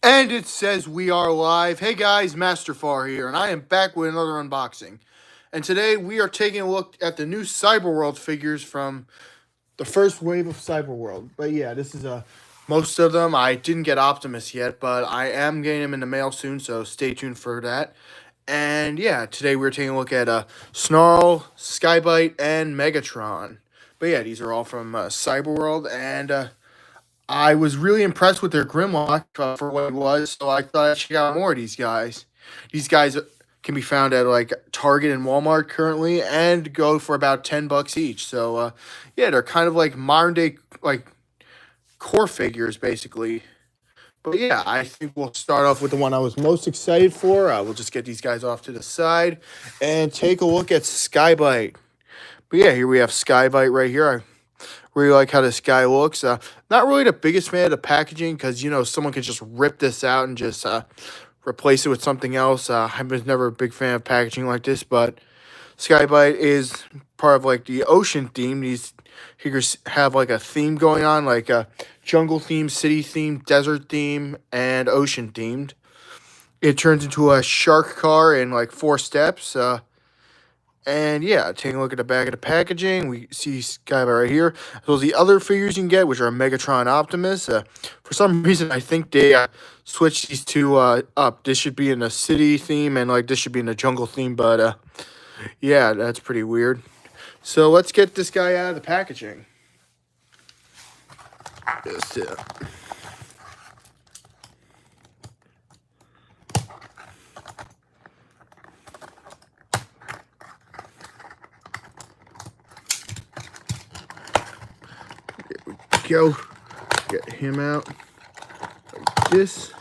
And it says we are live. Hey guys, Master Farr here, and I am back with another unboxing. And today we are taking a look at the new Cyberworld figures from the first wave of Cyberworld. But yeah, this is most of them. I didn't get Optimus yet, but I am getting them in the mail soon, so stay tuned for that. And yeah, today we're taking a look at Snarl, Skybyte, and Megatron. But yeah, these are all from Cyberworld, and I was really impressed with their Grimlock for what it was, so I thought I'd check out more of these guys. These guys can be found at like Target and Walmart currently, and go for about $10 each. So yeah, they're kind of like modern day like core figures basically. But yeah, I think we'll start off with the one I was most excited for. We'll just get these guys off to the side and take a look at Skybyte. But yeah, here we have Skybyte right here. Really like how this guy looks. Not really the biggest fan of the packaging because, you know, someone can just rip this out and just replace it with something else. I was never a big fan of packaging like this, but Skybyte is part of like the ocean theme. These figures have like a theme going on, like a jungle theme, city theme, desert theme, and ocean themed. It turns into a shark car in like 4 steps. And yeah, taking a look at the back of the packaging, we see Skybyte right here. As well as the other figures you can get, which are Megatron, Optimus. For some reason, I think they switched these two up. This should be in a city theme, and like this should be in a jungle theme. But yeah, that's pretty weird. So let's get this guy out of the packaging. Just go. Get him out like this.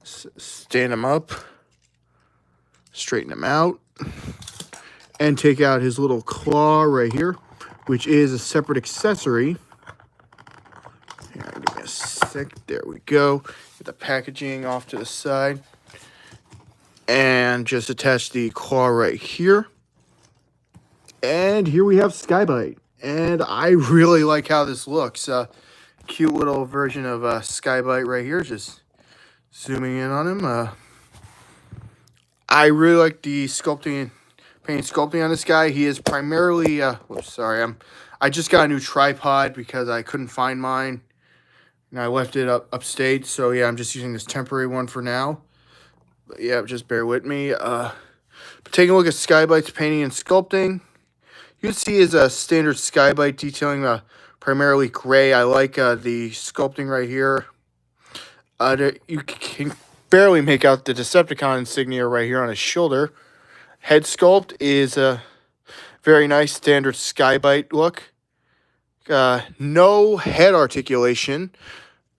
Stand him up. Straighten him out. And take out his little claw right here, which is a separate accessory. Here, give me a sec. There we go. Get the packaging off to the side. And just attach the claw right here. And here we have Skybyte. And I really like how this looks. Cute little version of Skybyte right here. Just zooming in on him. I really like the paint sculpting on this guy. He is primarily, whoops, sorry. I just got a new tripod because I couldn't find mine. And I left it upstate. So yeah, I'm just using this temporary one for now. But yeah, just bear with me. But taking a look at Skybyte's painting and sculpting. You can see is a standard Skybyte detailing primarily gray. I like the sculpting right here. You can barely make out the Decepticon insignia right here on his shoulder. Head sculpt is a very nice standard Skybyte look. No head articulation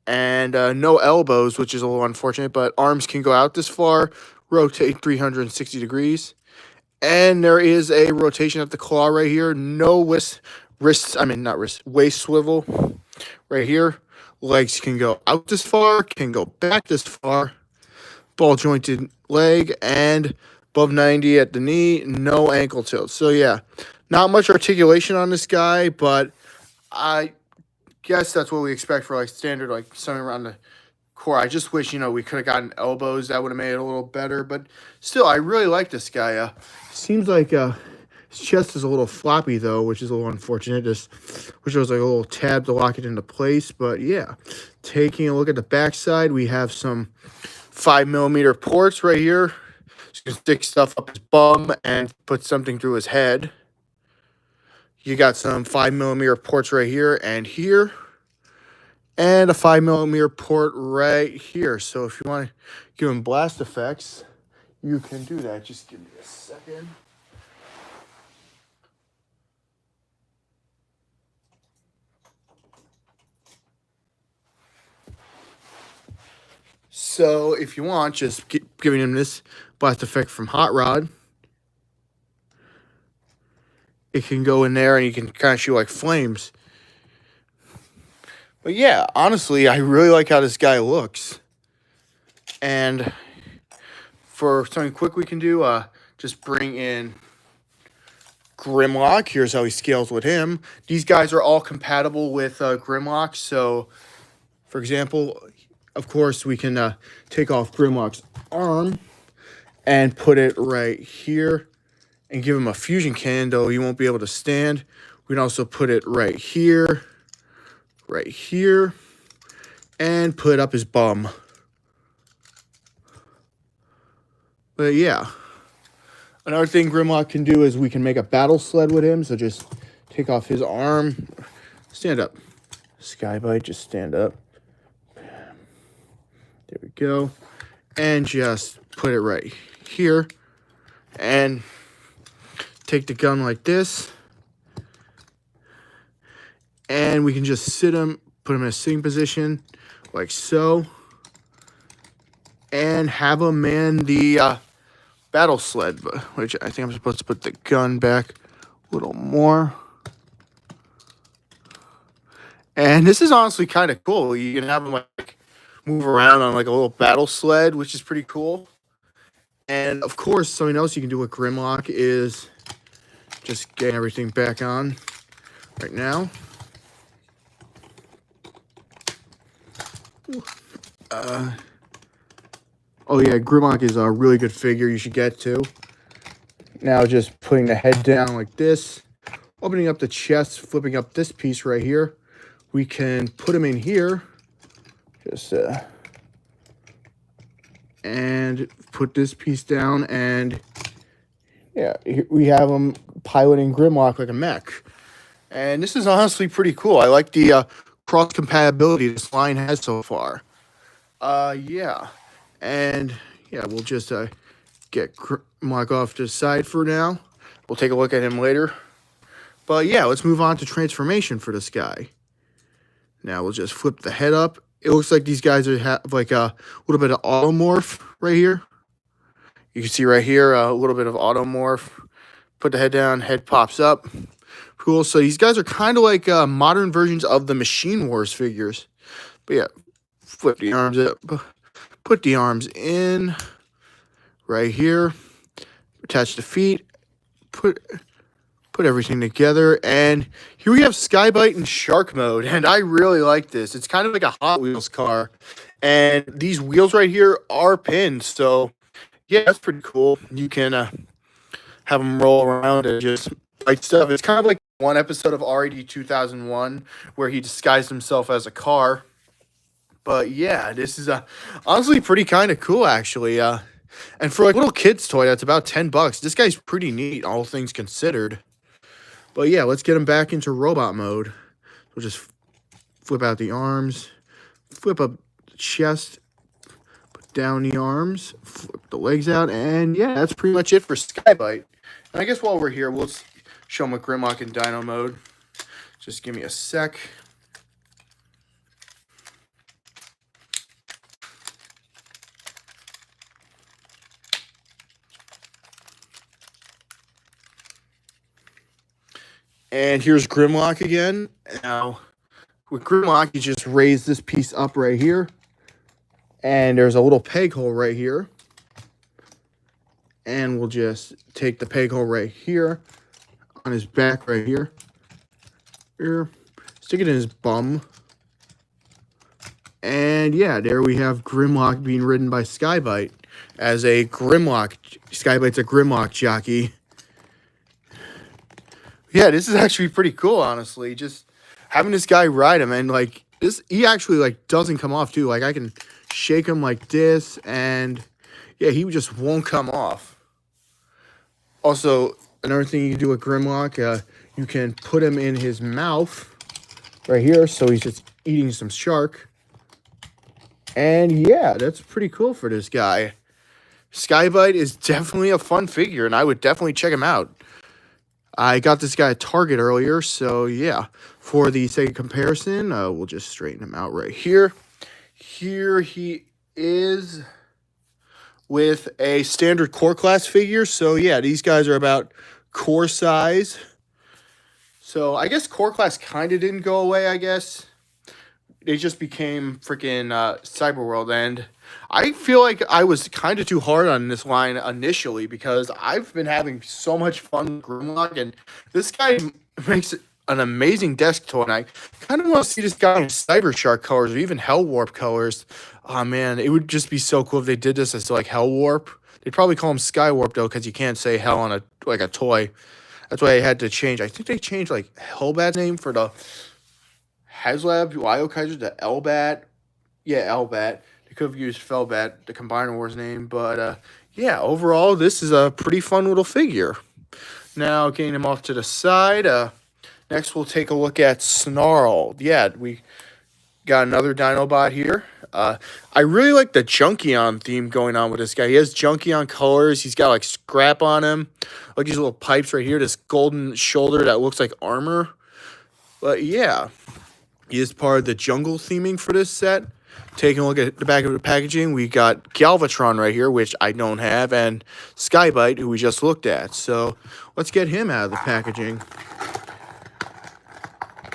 and no elbows, which is a little unfortunate, but arms can go out this far, rotate 360 degrees. And there is a rotation of the claw right here. No waist swivel right here. Legs can go out this far, can go back this far. Ball jointed leg and above 90 at the knee. No ankle tilt. So yeah, not much articulation on this guy, but I guess that's what we expect for like standard, like something around the core. I just wish, you know, we could have gotten elbows. That would have made it a little better. But still, I really like this guy. Seems like his chest is a little floppy, though, which is a little unfortunate. Just wish there was like a little tab to lock it into place. But yeah, taking a look at the backside, we have some 5mm ports right here. So you can stick stuff up his bum and put something through his head. You got some 5mm ports right here and here. And a 5mm port right here. So if you want to give him blast effects, you can do that. Just give me a second. So if you want, just giving him this blast effect from Hot Rod. It can go in there and you can kind of shoot like flames. But yeah, honestly, I really like how this guy looks. And for something quick we can do, just bring in Grimlock. Here's how he scales with him. These guys are all compatible with Grimlock. So, for example, of course, we can take off Grimlock's arm and put it right here and give him a fusion cannon, though he won't be able to stand. We can also put it right here, and put up his bum. But yeah. Another thing Grimlock can do is we can make a battle sled with him. So just take off his arm. Stand up. Skybyte, just stand up. There we go. And just put it right here. And take the gun like this. And we can just sit him, put him in a sitting position like so. And have him man the battle sled, which I think I'm supposed to put the gun back a little more. And this is honestly kind of cool. You can have him like move around on like a little battle sled, which is pretty cool. And of course, something else you can do with Grimlock is just getting everything back on right now. Oh yeah, Grimlock is a really good figure you should get too. Now just putting the head down like this, opening up the chest, flipping up this piece right here. We can put him in here, just and put this piece down, and yeah, we have him piloting Grimlock like a mech. And this is honestly pretty cool. I like the cross compatibility this line has so far. Yeah. And yeah, we'll just get Grimlock off to the side for now. We'll take a look at him later. But yeah, let's move on to transformation for this guy. Now we'll just flip the head up. It looks like these guys have like a little bit of automorph right here. You can see right here a little bit of automorph. Put the head down, head pops up. Cool. So these guys are kind of like modern versions of the Machine Wars figures. But yeah, flip the arms up. Put the arms in right here. Attach the feet. Put everything together. And here we have Skybyte in shark mode. And I really like this. It's kind of like a Hot Wheels car. And these wheels right here are pinned. So yeah, that's pretty cool. You can have them roll around and just fight stuff. It's kind of like one episode of RAD 2001 where he disguised himself as a car. But yeah, this is honestly pretty kind of cool, actually. And for like a little kid's toy, that's about $10. This guy's pretty neat, all things considered. But yeah, let's get him back into robot mode. We'll just flip out the arms, flip up the chest, put down the arms, flip the legs out, and yeah, that's pretty much it for Skybyte. And I guess while we're here, we'll show him with Grimlock in Dino mode. Just give me a sec. And here's Grimlock again. Now, with Grimlock, you just raise this piece up right here. And there's a little peg hole right here. And we'll just take the peg hole right here on his back right here. Here. Stick it in his bum. And yeah, there we have Grimlock being ridden by Skybyte as a Grimlock. Skybyte's a Grimlock jockey. Yeah, this is actually pretty cool, honestly. Just having this guy ride him, and like this, he actually like doesn't come off too. Like I can shake him like this, and yeah, he just won't come off. Also, another thing you can do with Grimlock, you can put him in his mouth right here, so he's just eating some shark. And yeah, that's pretty cool for this guy. Skybyte is definitely a fun figure, and I would definitely check him out. I got this guy at Target earlier, so yeah. For the sake of comparison, we'll just straighten him out right here. Here he is with a standard core class figure. So yeah, these guys are about core size. So I guess core class kind of didn't go away, I guess. They just became freaking Cyberworld, and I feel like I was kind of too hard on this line initially because I've been having so much fun with Grimlock, and this guy makes an amazing desk toy, and I kind of want to see this guy in Cyber Shark colors or even Hell Warp colors. Oh man, it would just be so cool if they did this as like Hell Warp. They'd probably call him Sky Warp though, because you can't say Hell on a toy. That's why I had to change. I think they changed like Hellbat's name for the HasLab Wyo Kaiser to Elbat. Yeah, Elbat. They could have used Felbat, the Combiner Wars name, but yeah, overall this is a pretty fun little figure. Now getting him off to the side. Next, we'll take a look at Snarl. Yeah, we got another Dinobot here. I really like the Junkion theme going on with this guy. He has Junkion colors. He's got like scrap on him. Like these little pipes right here. This golden shoulder that looks like armor. But yeah, he is part of the jungle theming for this set. Taking a look at the back of the packaging, we got Galvatron right here, which I don't have, and Skybyte, who we just looked at. So let's get him out of the packaging.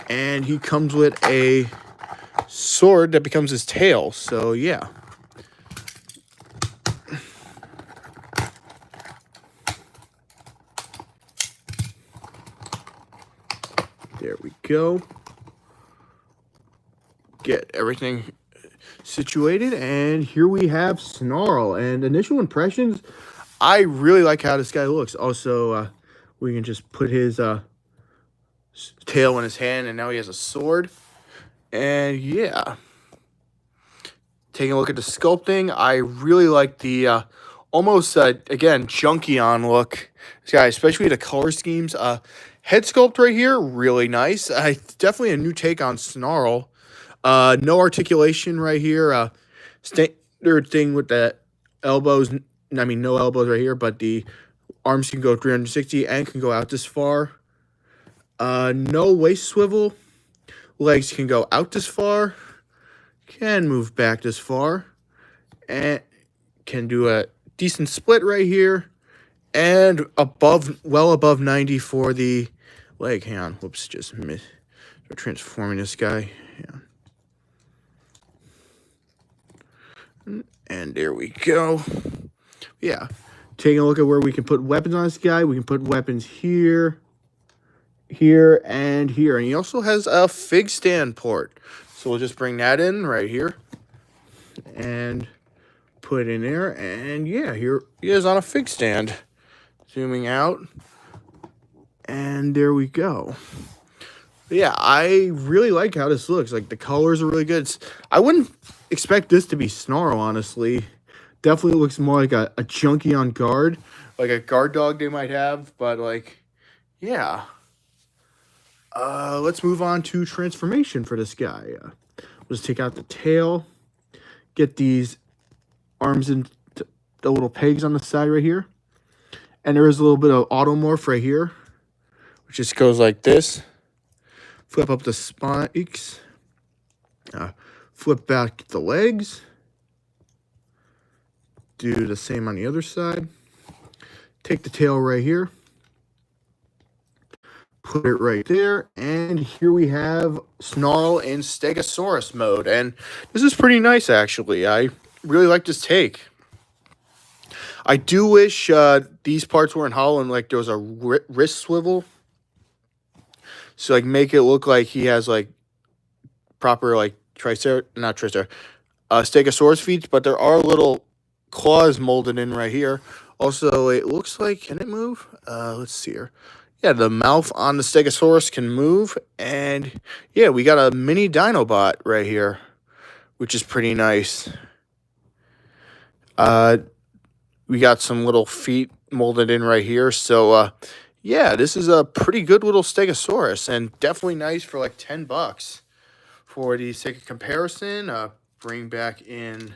And he comes with a sword that becomes his tail. So, yeah. There we go. Get everything situated. And here we have Snarl. And initial impressions, I really like how this guy looks. Also, we can just put his tail in his hand, and now he has a sword. And yeah, taking a look at the sculpting, I really like the almost again Junkion look. This guy, especially the color schemes. Head sculpt right here, really nice. Definitely a new take on Snarl. No articulation right here. Standard thing with the elbows. I mean, no elbows right here, but the arms can go 360 and can go out this far. No waist swivel. Legs can go out this far. Can move back this far. And can do a decent split right here. And well above 90 for the leg. Hang on. Whoops, just missed. We're transforming this guy. Yeah. And there we go. Yeah. Taking a look at where we can put weapons on this guy. We can put weapons here, here, and here. And he also has a fig stand port. So we'll just bring that in right here. And put it in there. And yeah, here he is on a fig stand. Zooming out. And there we go. But yeah, I really like how this looks. Like, the colors are really good. I wouldn't expect this to be Snarl, honestly. Definitely looks more like a Junkion guard. Like a guard dog they might have. But, like, yeah. Let's move on to transformation for this guy. Let's take out the tail. Get these arms and the little pegs on the side right here. And there is a little bit of automorph right here, which just goes like this. Flip up the spikes. Flip back the legs. Do the same on the other side. Take the tail right here. Put it right there. And here we have Snarl in Stegosaurus mode. And this is pretty nice, actually. I really like this take. I do wish these parts weren't hollow and like there was a wrist swivel. So like make it look like he has like proper like Stegosaurus feet, but there are little claws molded in right here. Also, it looks like, can it move? Let's see here. Yeah, the mouth on the Stegosaurus can move. And yeah, we got a mini Dinobot right here, which is pretty nice. We got some little feet molded in right here. So, yeah, this is a pretty good little Stegosaurus and definitely nice for like $10. For the sake of comparison, bring back in,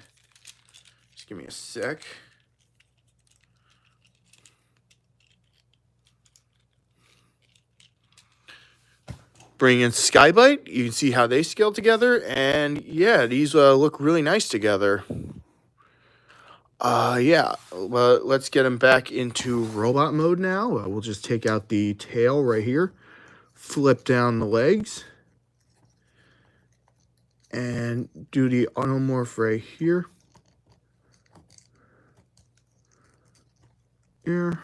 just give me a sec. Bring in Skybyte. You can see how they scale together. And yeah, these look really nice together. Yeah, well, let's get him back into robot mode now. We'll just take out the tail right here, flip down the legs, and do the automorph right here. Here.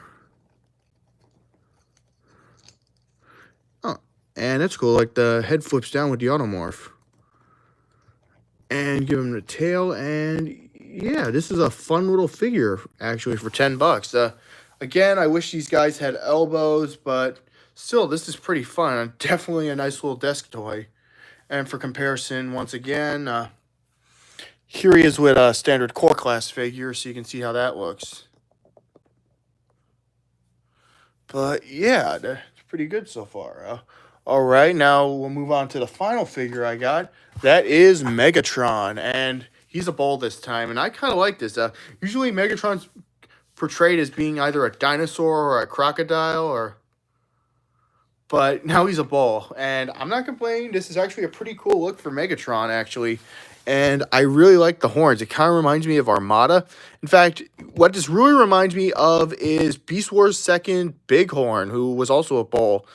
Oh, And that's cool. Like the head flips down with the automorph. And give him the tail. And yeah, this is a fun little figure actually for $10. Again, I wish these guys had elbows, but still, this is pretty fun. Definitely a nice little desk toy. And for comparison, once again, here he is with a standard core class figure, so you can see how that looks. But yeah, that's pretty good so far. All right, now we'll move on to the final figure I got. That is Megatron, and he's a bull this time, and I kind of like this. Usually Megatron's portrayed as being either a dinosaur or a crocodile, but now he's a bull, and I'm not complaining. This is actually a pretty cool look for Megatron, actually, and I really like the horns. It kind of reminds me of Armada. In fact, what this really reminds me of is Beast Wars' second Bighorn, who was also a bull,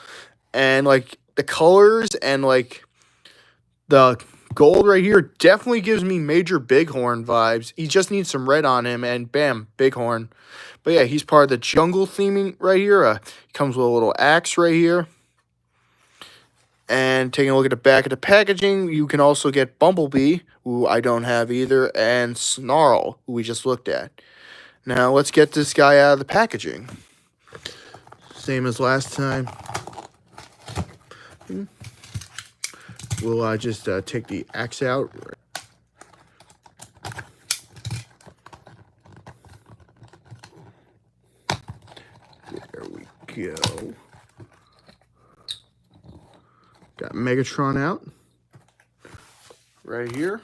and like the colors and like the gold right here definitely gives me major Bighorn vibes. He just needs some red on him, and bam, Bighorn. But yeah, he's part of the jungle theming right here. He comes with a little axe right here. And taking a look at the back of the packaging, you can also get Bumblebee, who I don't have either, and Snarl, who we just looked at. Now, let's get this guy out of the packaging. Same as last time. We'll just take the axe out. There we go. Got Megatron out right here.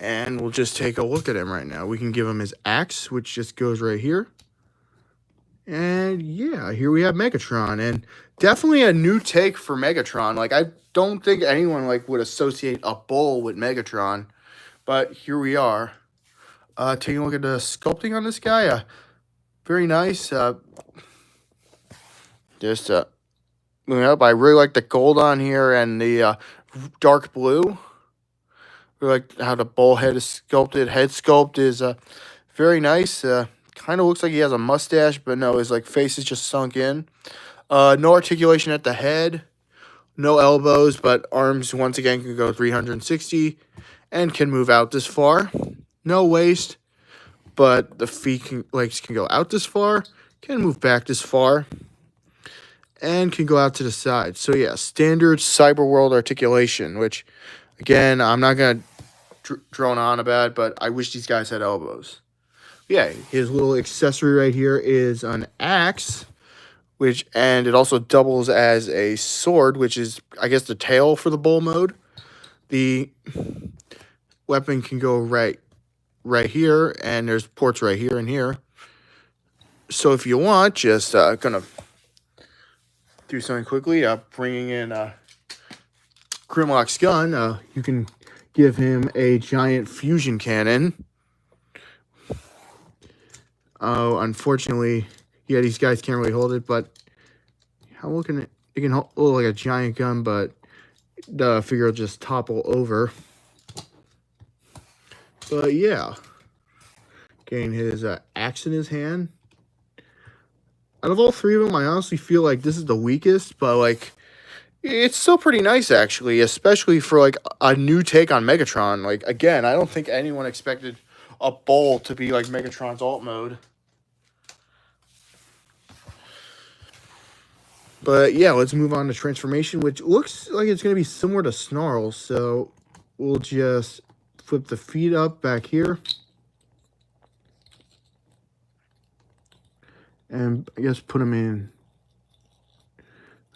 And we'll just take a look at him right now. We can give him his axe, which just goes right here. And yeah, here we have Megatron. And definitely a new take for Megatron. Like, I don't think anyone like would associate a bull with Megatron. But here we are. Taking a look at the sculpting on this guy. Very nice. Moving up, I really like the gold on here and the dark blue. I like how the bull head is sculpted. Head sculpt is very nice. Kind of looks like he has a mustache, but no, his like face is just sunk in. No articulation at the head. No elbows, but arms once again can go 360 and can move out this far. No waist, but the legs can go out this far. Can move back this far. And can go out to the side. So yeah, standard Cyberworld articulation, which, again, I'm not going to drone on about, but I wish these guys had elbows. Yeah, his little accessory right here is an axe, and it also doubles as a sword, which is, I guess, the tail for the bull mode. The weapon can go right here, and there's ports right here and here. So if you want, just gonna do something quickly. Bringing in Grimlock's gun, you can give him a giant fusion cannon. Oh, unfortunately, yeah, these guys can't really hold it, but how looking it can hold like a giant gun, but the figure will just topple over. But yeah, getting his axe in his hand. Out of all three of them, I honestly feel like this is the weakest, but like it's still pretty nice actually, especially for like a new take on Megatron. Like, again, I don't think anyone expected a bull to be like Megatron's alt mode. But yeah, let's move on to transformation, which looks like it's going to be similar to Snarl. So we'll just flip the feet up back here. And I guess put them in.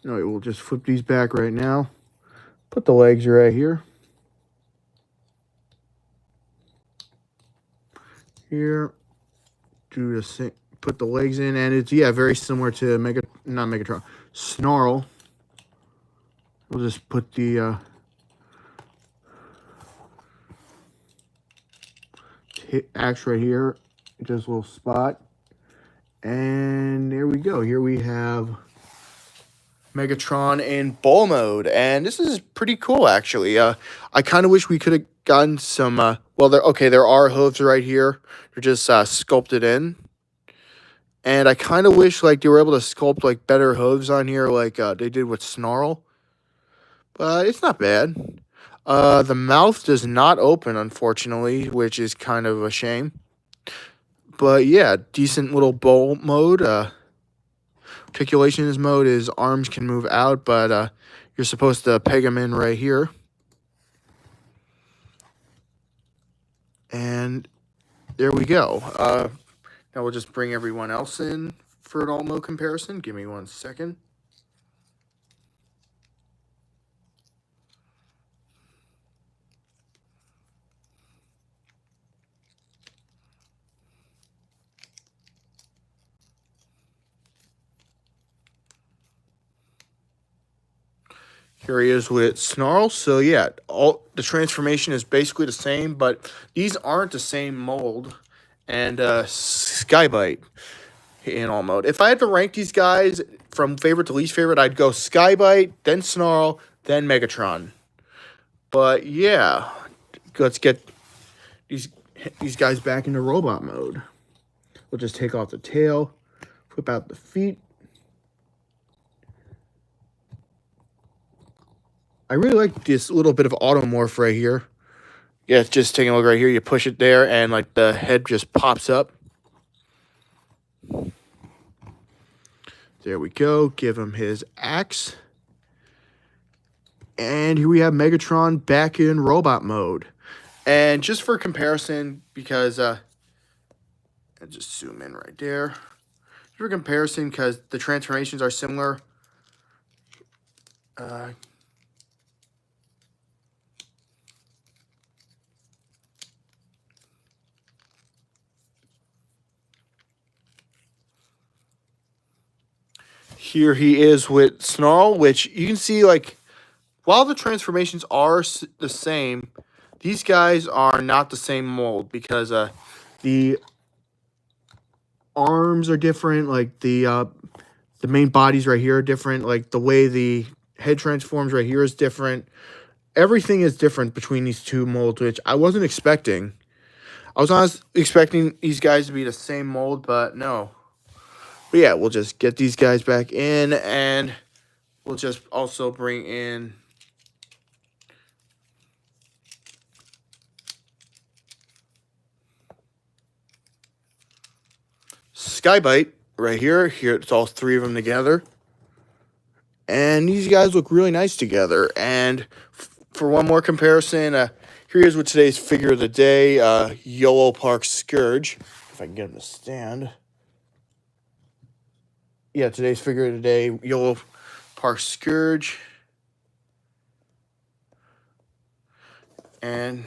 No, we'll just flip these back right now. Put the legs right here. Here. Do the same. Put the legs in, and it's very similar to not Megatron, Snarl. We'll just put the axe right here, just a little spot. And there we go. Here we have Megatron in bull mode. And this is pretty cool, actually. I kind of wish we could have gotten some... there are hooves right here. They're just sculpted in. And I kind of wish like they were able to sculpt like better hooves on here like they did with Snarl. but it's not bad. The mouth does not open, unfortunately, which is kind of a shame. But yeah, decent little bowl mode. Articulation in his mode, his arms can move out, but you're supposed to peg him in right here. And there we go. Now we'll just bring everyone else in for an all mode comparison. Give me 1 second. Here he is with Snarl. So yeah, all the transformation is basically the same, but these aren't the same mold. And Skybyte in all mode. If I had to rank these guys from favorite to least favorite, I'd go Skybyte, then Snarl, then Megatron. But yeah, let's get these guys back into robot mode. We'll just take off the tail, whip out the feet. I really like this little bit of automorph right here. Yeah, it's just taking a look right here. You push it there, and like the head just pops up. There we go. Give him his axe. And here we have Megatron back in robot mode. And just for comparison, because I'll just zoom in right there. For comparison, because the transformations are similar. Here he is with Snarl, which you can see, like, while the transformations are the same, these guys are not the same mold because the arms are different. Like the main bodies right here are different. Like the way the head transforms right here is different. Everything is different between these two molds, which I wasn't expecting. I was honestly expecting these guys to be the same mold, but no. But yeah, we'll just get these guys back in, and we'll just also bring in Skybyte right here. Here, it's all three of them together. And these guys look really nice together. And for one more comparison, here he is with today's figure of the day, YOLO Park Scourge. If I can get him to stand. Yeah, today's figure of the day, YOLO Park Scourge. And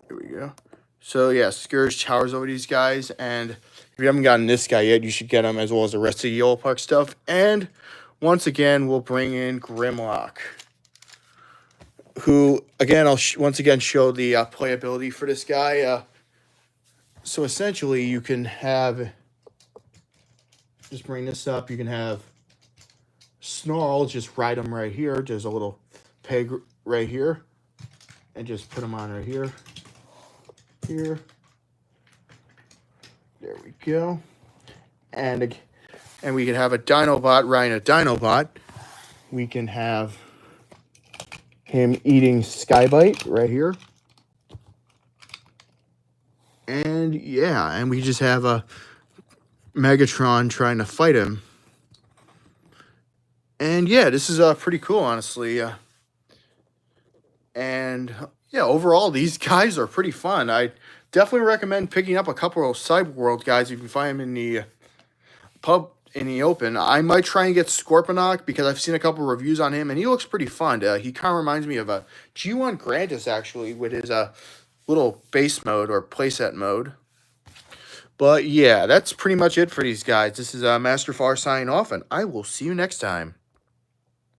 here we go. So yeah, Scourge towers over these guys, and if you haven't gotten this guy yet, you should get him as well as the rest of the YOLO Park stuff. And once again, we'll bring in Grimlock, who again I'll once again show the playability for this guy. So essentially, you can have, just bring this up, you can have Snarl, just ride him right here. There's a little peg right here. And just put him on right here. Here. There we go. And we can have a Dinobot riding a Dinobot. We can have him eating Skybyte right here. And yeah, and we just have a Megatron trying to fight him. And yeah, this is pretty cool, honestly. And yeah, overall, these guys are pretty fun. I definitely recommend picking up a couple of Cyberworld guys if you find them in the pub in the open. I might try and get Scorponok because I've seen a couple of reviews on him, and he looks pretty fun. He kind of reminds me of a G1 Grantis, actually, with his little base mode or playset mode. But yeah, that's pretty much it for these guys. This is Master Farr signing off, and I will see you next time.